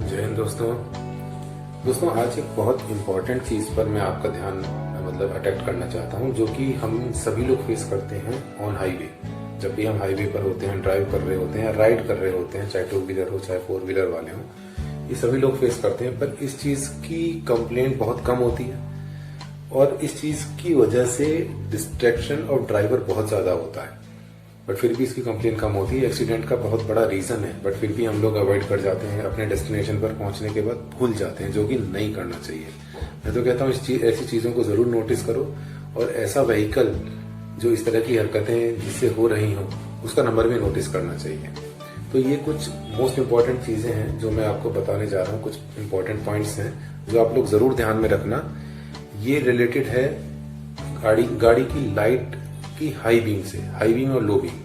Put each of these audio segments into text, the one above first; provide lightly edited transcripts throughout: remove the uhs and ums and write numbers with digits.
जय हिंद दोस्तों आज एक बहुत इम्पोर्टेंट चीज़ पर मैं आपका ध्यान अटेक्ट करना चाहता हूँ, जो कि हम सभी लोग फेस करते हैं ऑन हाईवे। जब भी हम हाईवे पर होते हैं, ड्राइव कर रहे होते हैं, राइड कर रहे होते हैं, चाहे टू व्हीलर हो चाहे फोर व्हीलर वाले हों, ये सभी लोग फेस करते हैं। पर इस चीज़ की कंप्लेंट बहुत कम होती है और इस चीज़ की वजह से डिस्ट्रैक्शन और ड्राइवर बहुत ज़्यादा होता है। बट फिर भी इसकी कंप्लेन कम होती है। एक्सीडेंट का बहुत बड़ा रीजन है, बट फिर भी हम लोग अवॉइड कर जाते हैं, अपने डेस्टिनेशन पर पहुंचने के बाद भूल जाते हैं, जो कि नहीं करना चाहिए। मैं तो कहता हूँ ऐसी चीजों को जरूर नोटिस करो और ऐसा व्हीकल जो इस तरह की हरकतें जिससे हो रही हो उसका नंबर भी नोटिस करना चाहिए। तो ये कुछ मोस्ट इंपॉर्टेंट चीजें हैं जो मैं आपको बताने जा रहा हूँ। कुछ इंपॉर्टेंट पॉइंट्स हैं जो आप लोग जरूर ध्यान में रखना। ये रिलेटेड है गाड़ी की लाइट की हाई बीम से, हाई बीम और लो बीम।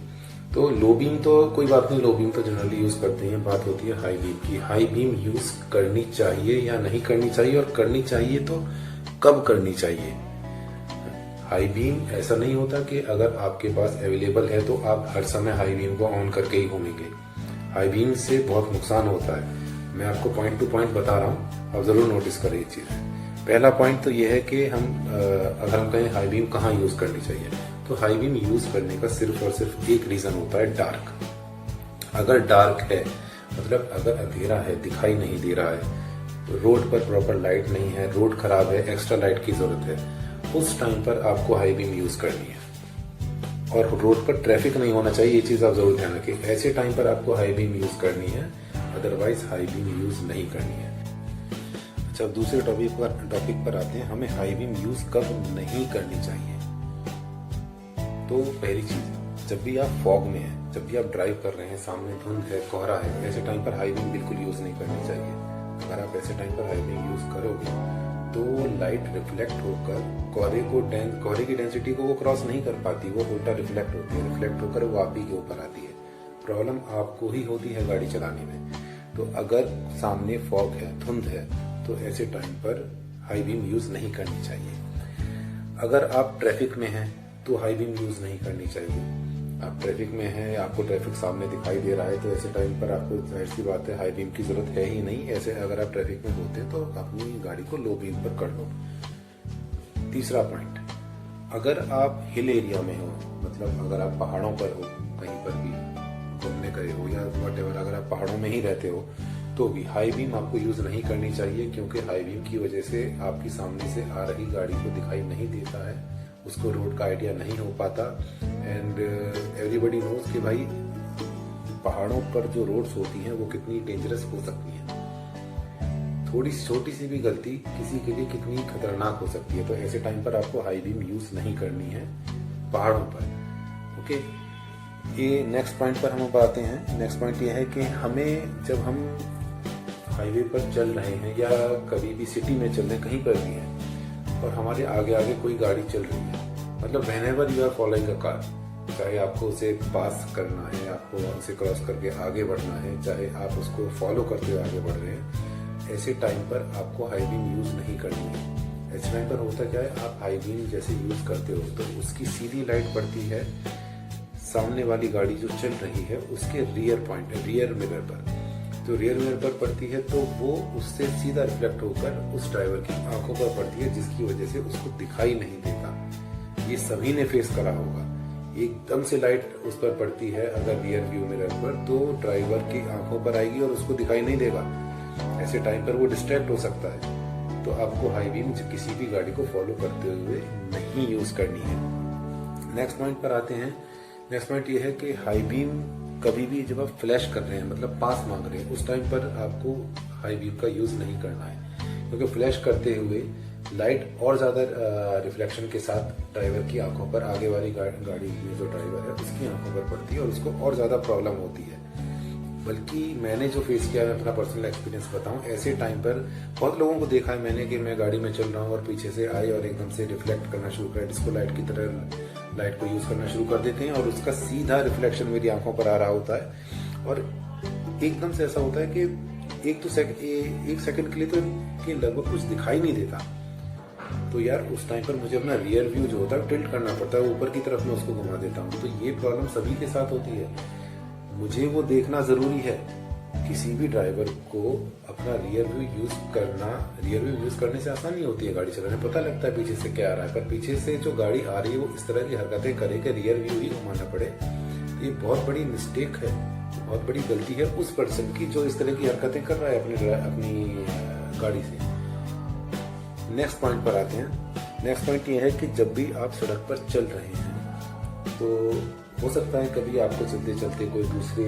तो लो बीम तो कोई बात नहीं, लो बीम तो जनरली यूज करते हैं। बात होती है हाई बीम की। हाई बीम यूज करनी चाहिए या नहीं करनी चाहिए, और करनी चाहिए तो कब करनी चाहिए। हाई बीम ऐसा नहीं होता कि अगर आपके पास अवेलेबल है तो आप हर समय हाई बीम को ऑन करके ही घूमेंगे। हाई बीम से बहुत नुकसान होता है। मैं आपको पॉइंट टू पॉइंट बता रहा हूँ, आप जरूर नोटिस करें ये चीज। पहला पॉइंट तो ये है कि अगर हम कहें हाई बीम कहाँ यूज करनी चाहिए, तो हाई बीम यूज करने का सिर्फ और सिर्फ एक रीजन होता है, डार्क। अगर डार्क है मतलब अगर अंधेरा है, दिखाई नहीं दे रहा है, रोड पर प्रॉपर लाइट नहीं है, रोड खराब है, एक्स्ट्रा लाइट की जरूरत है, उस टाइम पर आपको हाई बीम यूज करनी है। और रोड पर ट्रैफिक नहीं होना चाहिए, ये चीज आप जरूर ध्यान रखें। ऐसे टाइम पर आपको हाई बीम यूज करनी है, अदरवाइज हाई बीम यूज नहीं करनी है। अच्छा, दूसरे टॉपिक पर आते हैं, हमें हाई बीम यूज कब नहीं करनी चाहिए। तो पहली चीज, जब भी आप फॉग में हैं, जब भी आप ड्राइव कर रहे हैं, सामने धुंध है, कोहरा है, ऐसे टाइम पर हाई बीम बिल्कुल यूज नहीं करनी चाहिए। अगर आप ऐसे टाइम पर हाई बीम यूज करोगे तो लाइट रिफ्लेक्ट होकर कोहरे की डेंसिटी को वो क्रॉस नहीं कर पाती, वो उल्टा रिफ्लेक्ट होती है। रिफ्लेक्ट होकर वो आप ही के ऊपर आती है। प्रॉब्लम आपको ही होती है गाड़ी चलाने में। तो अगर सामने फॉग है, धुंध है, तो ऐसे टाइम पर हाई बीम यूज नहीं करनी चाहिए। अगर आप ट्रैफिक में हैं तो हाई बीम यूज नहीं करनी चाहिए। आप ट्रैफिक में हैं, आपको ट्रैफिक सामने दिखाई दे रहा है, तो ऐसे टाइम पर आपको जाहिर सी बात है हाई बीम की जरूरत है ही नहीं। ऐसे अगर आप ट्रैफिक में होते तो अपनी गाड़ी को लो बीम पर कर लो। तीसरा पॉइंट, अगर आप हिल एरिया में हो, मतलब अगर आप पहाड़ों पर हो, कहीं पर भी घूमने गए हो या व्हाटएवर, अगर आप पहाड़ों में ही रहते हो तो भी हाई बीम आपको यूज नहीं करनी चाहिए, क्योंकि हाई बीम की वजह से आपकी सामने से आ रही गाड़ी को दिखाई नहीं देता है, उसको रोड का आइडिया नहीं हो पाता। एंड एवरीबडी नोज कि भाई पहाड़ों पर जो रोड्स होती हैं वो कितनी डेंजरस हो सकती हैं। थोड़ी छोटी सी भी गलती किसी के लिए कितनी खतरनाक हो सकती है। तो ऐसे टाइम पर आपको हाई बीम यूज नहीं करनी है पहाड़ों पर। ओके, ये नेक्स्ट पॉइंट पर हम आते हैं। नेक्स्ट पॉइंट ये है कि हमें, जब हम हाईवे पर चल रहे हैं या कभी भी सिटी में चल रहे हैं, कहीं पर भी हैं, और हमारे आगे आगे कोई गाड़ी चल रही है, मतलब whenever you are following a car, चाहे आपको उसे पास करना है, आपको उसे क्रॉस करके आगे बढ़ना है, चाहे आप उसको फॉलो करते हुए आगे बढ़ रहे हैं, ऐसे टाइम पर आपको हाई बीम यूज नहीं करनी है। ऐसे टाइम पर होता क्या है, आप हाई बीम जैसे यूज करते हो तो उसकी सीधी लाइट पड़ती है सामने वाली गाड़ी जो चल रही है उसके रियर मिरर पर। तो रियर मिरर पर पड़ती है तो वो उससे सीधा रिफ्लेक्ट होकर उस ड्राइवर की आंखों पर पड़ती है, जिसकी वजह से उसको दिखाई नहीं देता। ये सभी ने फेस करा होगा। एकदम से लाइट उस पर पड़ती है अगर रियर व्यू मिरर पर, तो ड्राइवर की आंखों पर आएगी और उसको दिखाई नहीं देगा। ऐसे टाइम पर वो डिस्ट्रैक्ट हो सकता है। तो आपको हाई बीम किसी भी गाड़ी को फॉलो करते हुए नहीं यूज करनी है। नेक्स्ट पॉइंट पर आते हैं। नेक्स्ट पॉइंट ये है कि हाई बीम कभी भी जब आप फ्लैश कर रहे हैं, मतलब पास मांग रहे हैं, उस टाइम पर आपको हाई बीम का यूज नहीं करना है, क्योंकि फ्लैश करते हुए लाइट और ज्यादा रिफ्लेक्शन के साथ ड्राइवर की आंखों पर, आगे वाली गाड़ी में जो ड्राइवर है उसकी आंखों पर पड़ती है और उसको और ज्यादा प्रॉब्लम होती है। बल्कि मैंने जो फेस किया है, अपना पर्सनल एक्सपीरियंस बताऊं, ऐसे टाइम पर बहुत लोगों को देखा है मैंने कि मैं गाड़ी में चल रहा हूं और पीछे से आए और एकदम से रिफ्लेक्ट करना शुरू कर, डिस्को लाइट की तरह लाइट को यूज करना शुरू कर देते हैं और उसका सीधा रिफ्लेक्शन मेरी आंखों पर आ रहा होता है। और एकदम से ऐसा होता है कि एक सेकंड के लिए तो कि लगभग कुछ दिखाई नहीं देता। तो यार उस टाइम पर मुझे अपना रियर व्यू जो होता है टिल्ट करना पड़ता है, ऊपर की तरफ मैं उसको घुमा देता हूँ। तो ये प्रॉब्लम सभी के साथ होती है। मुझे वो देखना जरूरी है किसी भी ड्राइवर को अपना रियर व्यू यूज करने से आसानी होती है गाड़ी चलाने, पता लगता है पीछे से क्या आ रहा है, पर पीछे से जो गाड़ी आ रही है वो इस तरह की हरकतें करे कि रियर व्यू ही घुमाना पड़े। ये बहुत बड़ी मिस्टेक है, बहुत बड़ी गलती है उस पर्सन की जो इस तरह की हरकतें कर रहा है अपनी गाड़ी से। नेक्स्ट पॉइंट पर आते हैं। नेक्स्ट पॉइंट ये है कि जब भी आप सड़क पर चल रहे हैं तो हो सकता है कभी आपको चलते चलते कोई दूसरे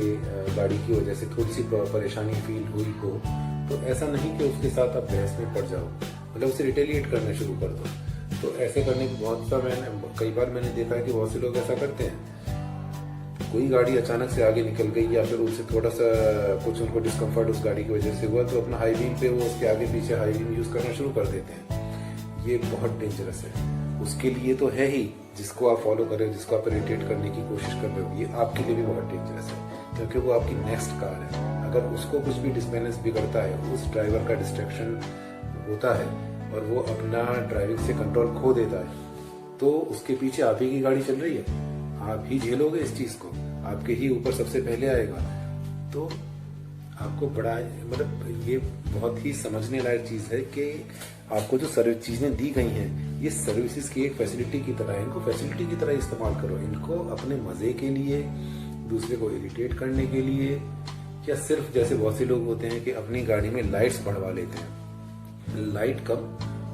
गाड़ी की वजह से थोड़ी सी परेशानी फील हुई हो, तो ऐसा नहीं कि उसके साथ आप बहस में पड़ जाओ, मतलब उसे रिटेलिएट करना शुरू कर दो। तो ऐसे करने की कई बार मैंने देखा है कि बहुत से लोग ऐसा करते हैं। कोई गाड़ी अचानक से आगे निकल गई या फिर उससे थोड़ा सा कुछ उनको डिस्कम्फर्ट उस गाड़ी की वजह से हुआ, तो अपना हाई बीम पे वो उसके आगे पीछे हाई बीम यूज करना शुरू कर देते हैं। ये बहुत डेंजरस है। उसके लिए तो है ही, जिसको आप फॉलो कर रहे हो, जिसको आप इरिटेट करने की कोशिश कर रहे हो, ये आपके लिए भी बहुत डेंजरस है, क्योंकि वो आपकी नेक्स्ट कार है। अगर उसको कुछ भी डिसबैलेंस बिगड़ता है, उस ड्राइवर का डिस्ट्रैक्शन होता है और वो अपना ड्राइविंग से कंट्रोल खो देता है, तो उसके पीछे आप ही की गाड़ी चल रही है, आप ही झेलोगे इस चीज को, आपके ही ऊपर सबसे पहले आएगा। तो आपको बड़ा मतलब ये बहुत ही समझने लायक चीज है कि आपको जो सर्विस चीजें दी गई हैं, ये सर्विसेज की एक फैसिलिटी की तरह है। इनको फैसिलिटी की तरह इस्तेमाल करो, इनको अपने मजे के लिए, दूसरे को इरिटेट करने के लिए, या सिर्फ जैसे बहुत से लोग होते हैं कि अपनी गाड़ी में लाइट्स बढ़वा लेते हैं। लाइट कम,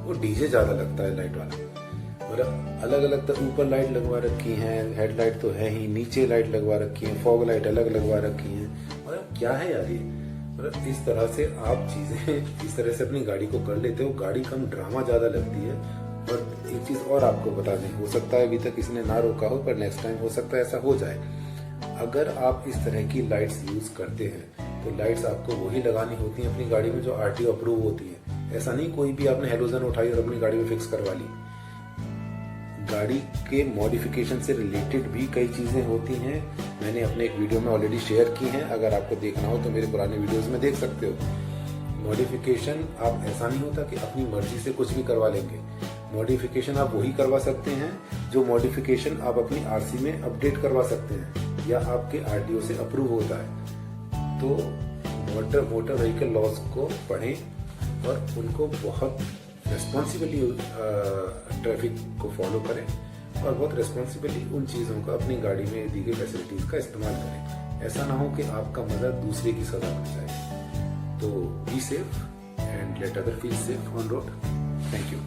वो डीजे ज्यादा लगता है लाइट वाला। मतलब अलग अलग तो ऊपर लाइट लगवा रखी है, हेडलाइट तो है ही, नीचे लाइट लगवा रखी है, फॉग लाइट अलग लगवा रखी है। मतलब क्या है यार ये, मतलब इस तरह से आप चीजें इस तरह से अपनी गाड़ी को कर लेते हो, गाड़ी कम ड्रामा ज्यादा लगती है। और एक चीज और आपको बता दें, हो सकता है अभी तक किसी ने ना रोका हो, पर नेक्स्ट टाइम हो सकता है ऐसा हो जाए। अगर आप इस तरह की लाइट्स यूज करते हैं तो लाइट्स आपको वही लगानी होती हैं अपनी गाड़ी में जो आरटीओ अप्रूव होती है। ऐसा नहीं कोई भी आपने हेलोजन उठाई और अपनी गाड़ी में फिक्स करवा ली। गाड़ी के मॉडिफिकेशन से रिलेटेड भी कई चीजें होती हैं, मैंने अपने एक वीडियो में ऑलरेडी शेयर की हैं। अगर आपको देखना हो तो मेरे पुराने वीडियोस में देख सकते हो। मॉडिफिकेशन आप ऐसा नहीं होता कि अपनी मर्जी से कुछ भी करवा लेंगे। मॉडिफिकेशन आप वही करवा सकते हैं जो मॉडिफिकेशन आप अपनी आरसी में अपडेट करवा सकते हैं या आपके आरटीओ से अप्रूव होता है। तो मोटर व्हीकल लॉज को पढ़ें और उनको बहुत रेस्पॉन्सिबली ट्रैफिक को फॉलो करें और बहुत रेस्पॉन्सिबली उन चीज़ों का अपनी गाड़ी में दी गई फैसिलिटीज का इस्तेमाल करें। ऐसा ना हो कि आपका मजा दूसरे की सजा बन जाए। तो be safe and let other feel safe on road. Thank you.